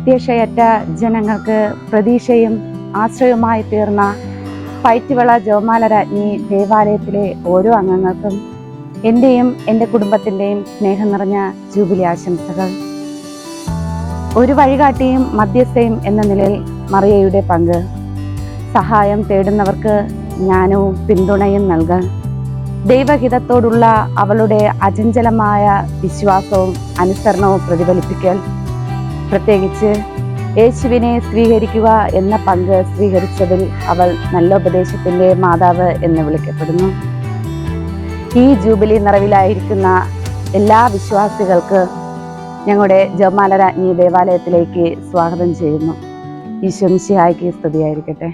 പ്രത്യാശയറ്റ ജനങ്ങൾക്ക് പ്രതീക്ഷയും ആശ്രയവുമായി തീർന്ന പൈറ്റുവിള ജപമാല രാജ്ഞി ദേവാലയത്തിലെ ഓരോ അംഗങ്ങൾക്കും എൻ്റെയും എൻ്റെ കുടുംബത്തിൻ്റെയും സ്നേഹം നിറഞ്ഞ ജൂബിലി ആശംസകൾ. ഒരു വഴികാട്ടിയും മധ്യസ്ഥയും എന്ന നിലയിൽ മറിയയുടെ പങ്ക്. സഹായം തേടുന്നവർക്ക് ജ്ഞാനവും പിന്തുണയും നൽകാൻ. ദൈവഹിതത്തോടുള്ള അവളുടെ അചഞ്ചലമായ വിശ്വാസവും അനുസരണവും പ്രതിഫലിപ്പിക്കൽ. പ്രത്യേകിച്ച് യേശുവിനെ സ്വീകരിക്കുക എന്ന പങ്ക് സ്വീകരിച്ചതിൽ അവൾ നല്ല ഉപദേശത്തിൻ്റെ മാതാവ് എന്ന് വിളിക്കപ്പെടുന്നു. ഈ ജൂബിലി നിറവിലായിരിക്കുന്ന എല്ലാ വിശ്വാസികൾക്ക് ഞങ്ങളുടെ ജപമാല രാജ്ഞി ദേവാലയത്തിലേക്ക് സ്വാഗതം ചെയ്യുന്നു. ഈശോ മിശിഹായ്ക്ക് സ്തുതിയായിരിക്കട്ടെ.